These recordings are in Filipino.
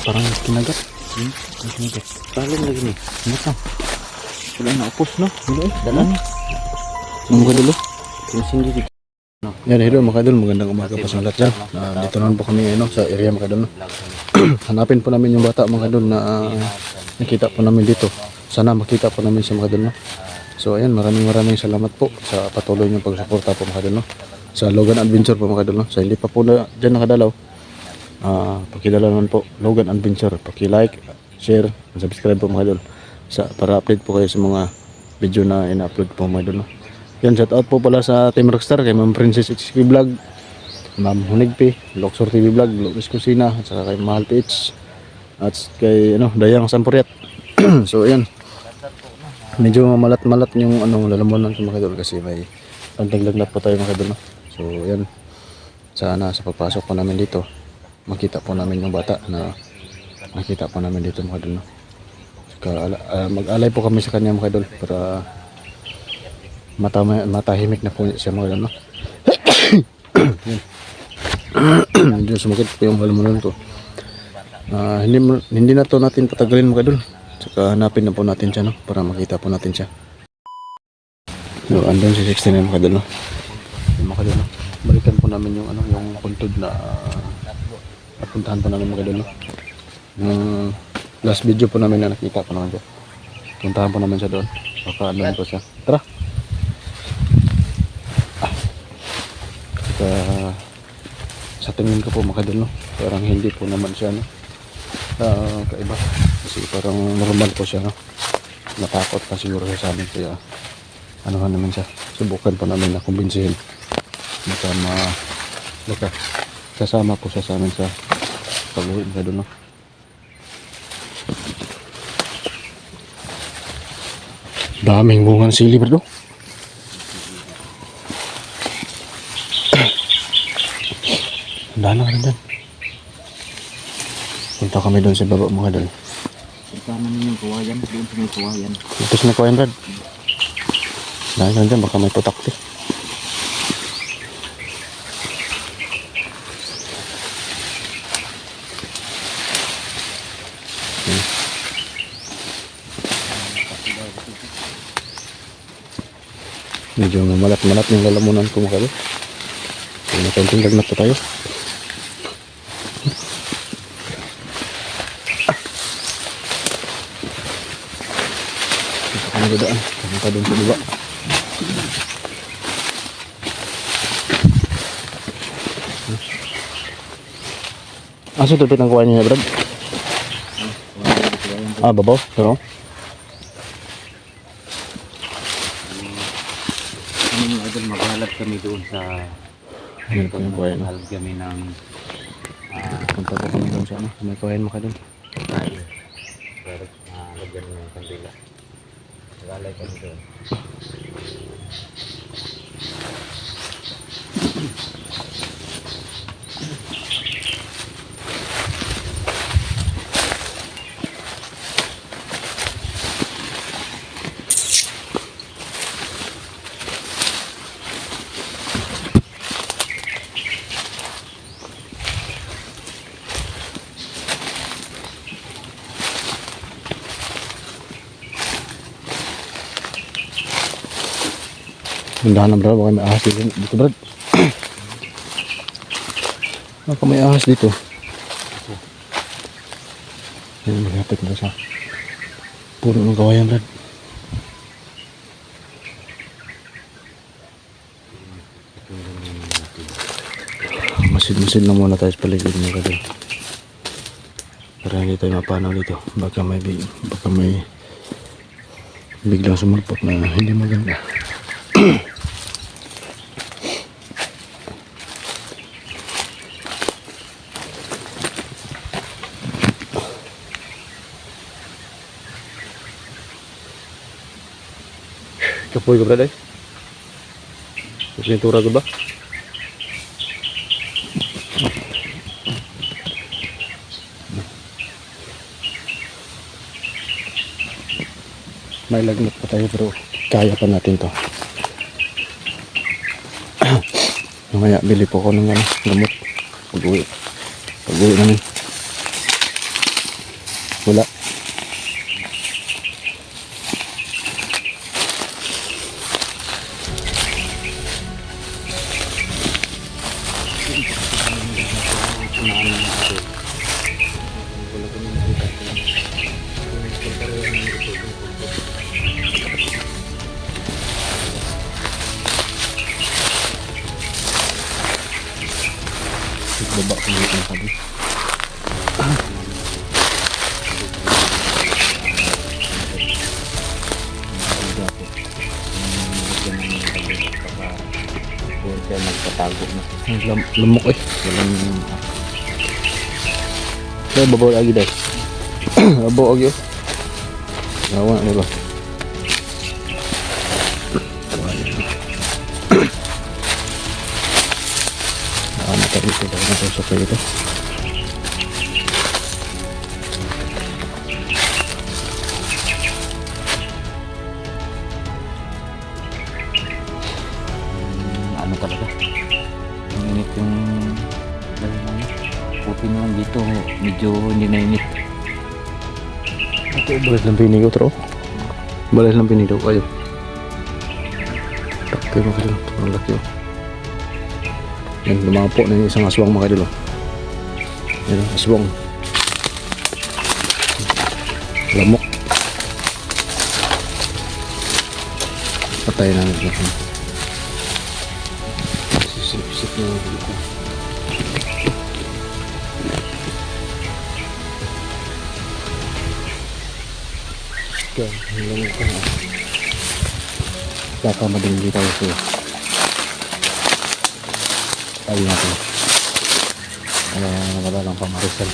Parang kinagat. Kinagat. Talong lagi nih. Mata. Wala na upos no. Wala dalan. Mga dulo. Kinusin dito. Yan, hello mga idol, magandang umaga pa sa lahat dyan. Dito naman po kami sa area mga idol. Hanapin po namin yung bata mga idol na nakita po namin dito. Sana makita po namin siya mga idol. So ayan, maraming salamat po sa patuloy niyong pagsuporta po mga idol. Sa Logan Adventure po mga idol. Sa hindi pa po na dyan nakadalaw, pakidala naman po Logan Adventure. Paki-like, share, subscribe po mga idol. Para update po kayo sa mga video na ina-upload po mga idol. Yan, shout out po pala sa Team Rockstar, kay Ma'am Princess HQ Vlog, Ma'am Hunigpi, Luxor TV Vlog, Lucas Kusina, at saka kay Mahal PH, at kay Dayang Sampuriat. So ayan, medyo malat-malat yung lalamunan ng mga idol kasi may pantaglagnat po tayo mga idol. So ayan, sana sa pagpasok po namin dito, makita po namin yung bata na nakita po namin dito mga idol. Mag-alay po kami sa kanya mga idol para matahimik na po siya mga idol. Medyo sumakit po yung halaman to. Hindi na to natin patagalin mga idol. Saka hanapin na po natin siya para makita po natin siya. So andun si 69 mga idol. Mga idol, balikan po namin yung yung puntod na napuntahan po namin mga idol. Yung last video po namin na nakita po naman siya. Puntahan po namin siya doon. Baka andun po siya. Tara. Sa tingin ko po mga idol, parang hindi po naman siya kaiba kasi parang normal po siya, natakot pa siguro siya sa amin, kaya naman siya, subukan po namin na kumbinsihin baka kasama po siya sa amin sa pag-uwi mga idol. Daming bunga ng sili bro. Daan na dyan. Punta kami doon sa baba mga idol. Punta namin yung kawayan. Doon sa may kawayan. Ito sa may kawayan Brad. Daan na dyan, baka may putakti. Medyo malat-malat yung lalamunan ko mga idol. May konting lagnat pa tayo. Ito kami dadaan. Pumunta doon sa baba. Asa tupit ang kuha niya Brad? Babaw? Pero? Maghalap kami doon sa Ano po yung kuha niya? halap kami ng Punta po kami doon sa may kuha niya doon. tayo. Pero lagyan ng kandila. Magalay kami doon. Pundahan na Brad, baka may ahas dito Brad. Baka may ahas dito. Yan, malapit na siya. Puro ng kawayan Brad. Masid-masid na muna tayo sa paligid mga kadol. Para hindi tayo mapanaw dito. Baka may biglang sumulpot na hindi maganda. Kapoy ka brad ay? Pintura ko ba? May lagnat pa tayo pero kaya pa natin to. Mamaya bili po ko ng gamot pag-uwi namin. Wala. Baba ko yung sabi. Doon siya nagtatago na. Lamok eh. Walang Kaya babaw lagi dahil. Babaw lagi oh. Nawa na ba? Ito daw na tusok kayo ito. ano talaga. Ang init yung puti naman dito. Medyo hindi na init. Ito balas lang pinigaw tro. Balas lang pinigaw kayo. Takay mo kayo. Ang laki oh. Yan, lumapo na yung isang aswang mga kadilo. Yan, aswang. Lamok. Patay na nito. Sisip-sip na yung dito. Yan, lamok ka na. Baka madali tayo siya. Tayo natin. Wala lang pamarisan.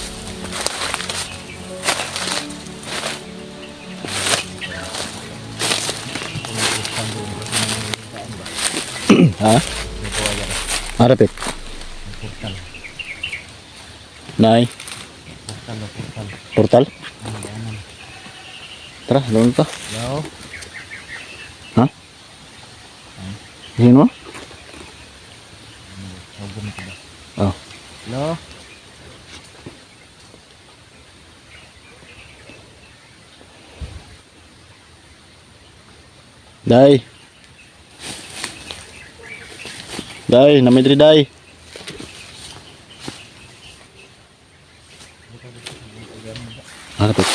Ha? Harapit. Nay. Portal. Tara, doon ka. Hello? Ha? Sino? Oh. Hello? Dai. Dai, namay diri dai. Harapit.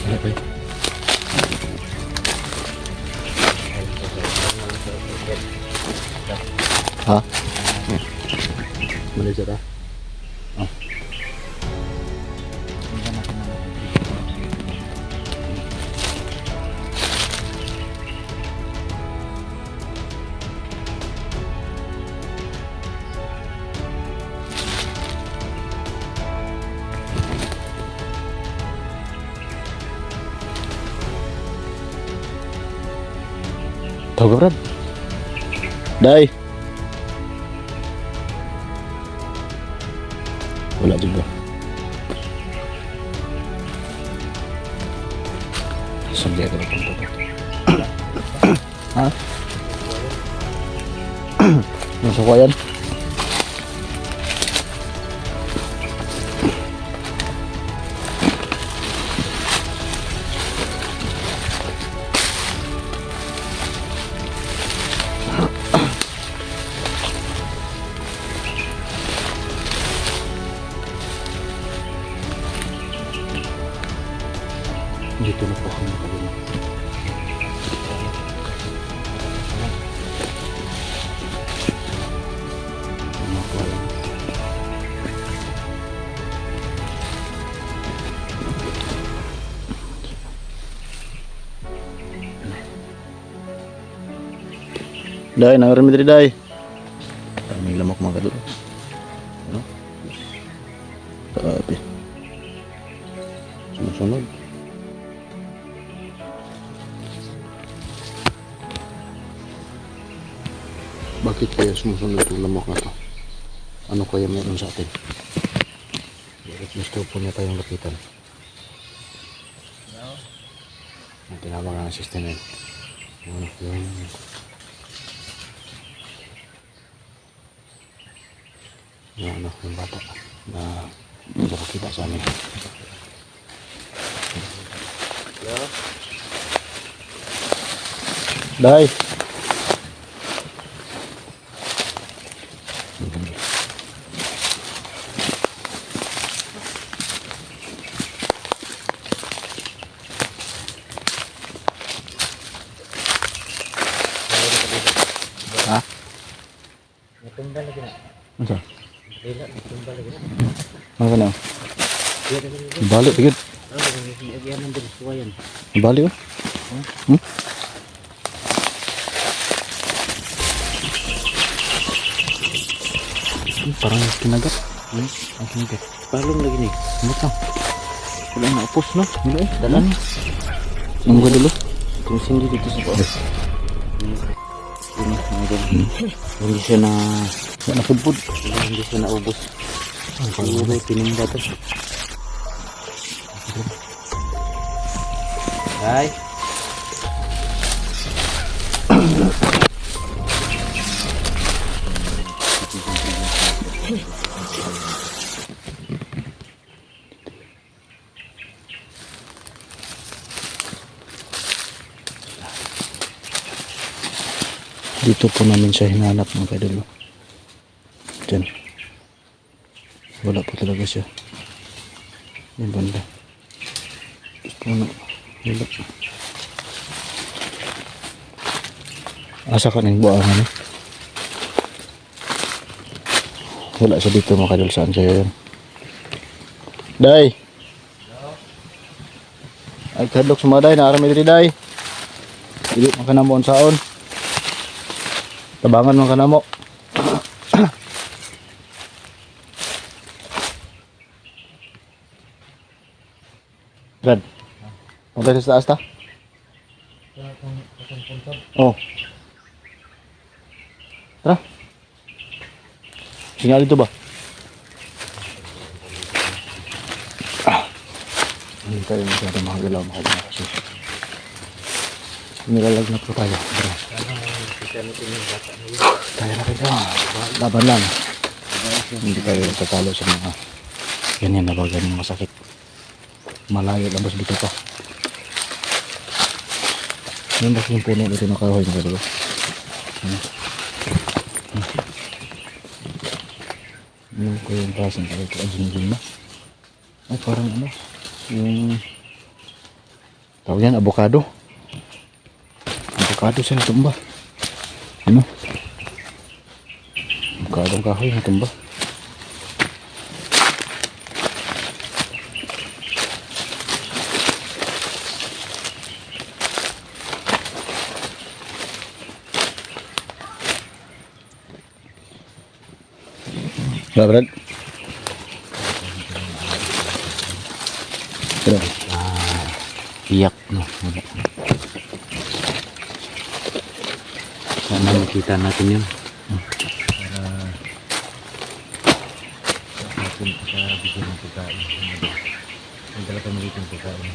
Harapit. Ha? Mali siya ta? Oh. Tahu ka, Brad? Dai. Wala juga. Sampai ada tempat. Hah? Masuk ko yan. Dito na po kami nakabili. Dai, nangaram diri dai. Kami lamok mga kadul. Ano? Tapi. Sunod-sunod. Bakit kaya sumusunod yung lamok na to? Ano kaya meron sa atin? Bakit gusto po niya tayong lapitan? Ang tinawag ng system yun. Yung bata na hindi nakakita sa amin. Day! Ha? Natumbal lagi na. Ano sa? Dila, natumbal lagi na. Ano ka na? Iya lagi na. Balik, tigit. Yan ang bilis ko yan. Balik oh. Hmm? Parang kinagat. Ang kinagat. Palong lagi ni. Ano ka? Wala na upos no? Wala eh. Dalan. Nunggu dulu. Kung sindi dito sa bawah. Ini, hindi siya na Wala na pudpud. hindi siya naubos. Ang pangulay pinimba to. Ay. Dito po namin siya hinanap mga kadalo. Diyan. Wala po talaga siya. Yung banda. Puno. Wala. Asa ka ng buwangan eh. Wala siya dito mga kadalo. Saan siya yun? Day! Ay kadlok sumaday na arami diri day. Dili makanamon saon. Tabangan mo kanamo. Brad. Ang tayo sa taas ta? Oh. Tara. Singal dito ba? Hindi tayo masyado makagalaw kasi nilalagnat po tayo. Bro. Kaya na kayo. Laban lang. Hindi tayo tatalo sa mga ganyan na bagay ng masakit. Malayo lang bas dito pa. Yung bas yung puno dito na kahoy na dito. Yung ko yung pasang kaya ito ajin na. Ay parang ano. Yung tawag yan avocado. Avocado siya natumba. Ano? Avocado ang kahoy natumba. Wala Brad? Pero Iyak no. Sana makita natin yun. Para natin sa bigyan ng pagkain. May dala kami dito ng pagkain.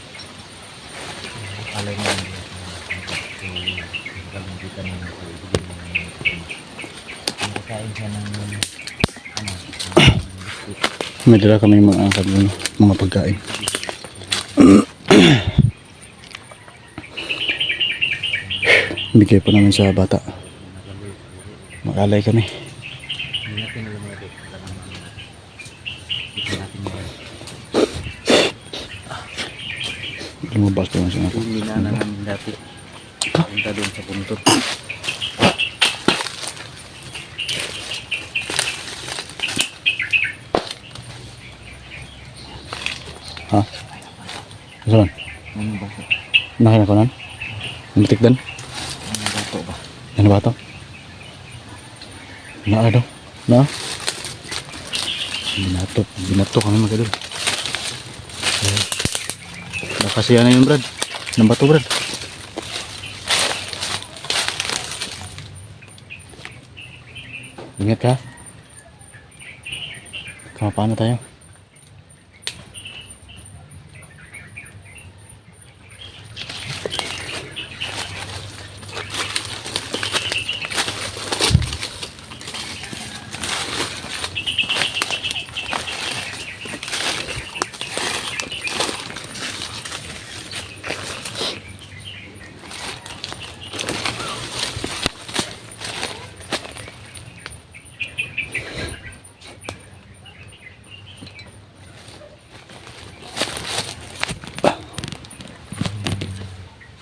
Alay na yun. Nakalimutan namin sa bigyan ng pagkain siya ng may dala kami mga angkat nun, mga pagkain. Bigay po namin sa bata. Mag-alay kami. Lumabas pa lang siya ako. Hindi na namin dati. Punta doon sa puntot. Ha? Saan? Ano ba ito? Nakina ko nan? Nantik dan? Ano ba ito ba? Ano ba ito? Naa daw? Naa? Binatok. Binatok kami magadol. Baka siya na yun Brad. Nang bato Brad. Ingat ka. Paano tayo?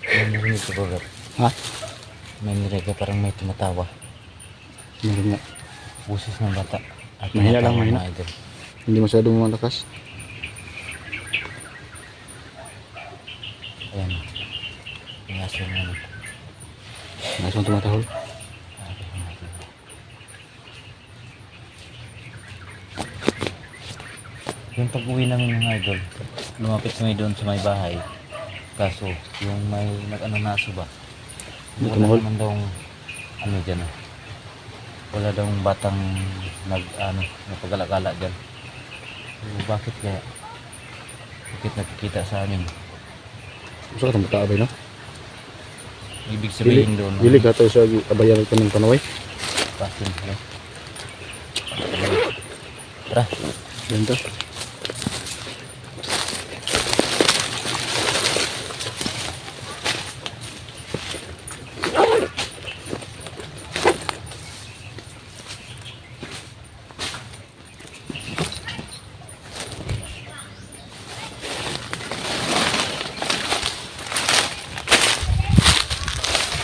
May narinig ko, Robert. Ha? May narinig ka, parang may tumatawa. Meron nga. Buses ng bata. At Mahina lang, tumatawa mahina. mga idol. Hindi masyado malakas. Ayan. Yung aso na naman. Nasaan tumatahol? Yung pag-uwi namin mga idol, lumapit kami doon sa may bahay. Kaso, yung may nag-ano na aso ba? May Wala tumahol? naman daw ano dyan ah. Wala daw batang napagala-gala dyan. So, bakit kaya? Bakit nakikita sa amin? Gusto ka tayo no? Ibig sabihin doon. Bili ka tayo sa abayan ito ng panaway. Pasin. Tara. Ganda.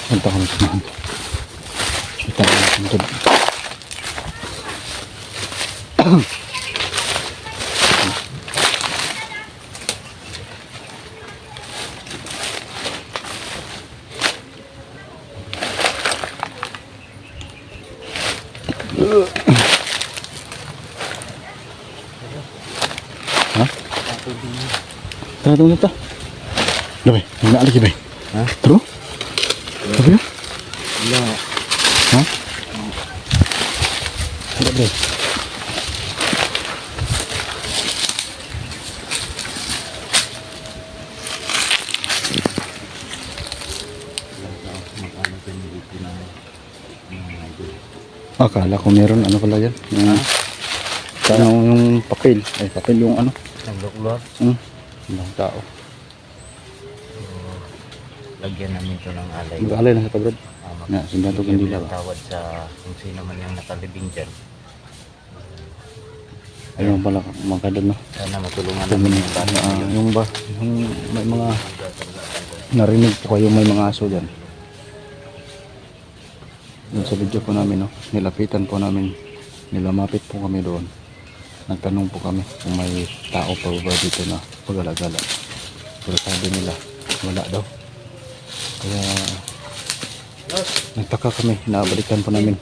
Punta kami sa mga. Kita kami sa mga. Ha? Tara, tara, tara. Labay, hindi lagi, bay. Ha? Taro? Sabi na? Wala. Ha? Tara, bay. Akala ko meron ano pala yan. Yung, yung papel. Ay, papel yung ano. Nagluklor. Ibang tao. Lagyan namin ito ng alay. Mag-alay na sa pagod. Na, sindan to Hindi kandila ba? tawad sa kung sino man yung nakalibing dyan. Ayun pala mga kadal no. Sana matulungan namin yung bata yun. Yung ba, yung may mga narinig po kayo may mga aso dyan. Yun sa video po namin no, nilapitan po namin, nilamapit po kami doon. Nagtanong po kami kung may tao pa ba dito na pag-alagala. Pero sabi nila, wala daw. Kaya nagtaka kami, naabalikan po namin.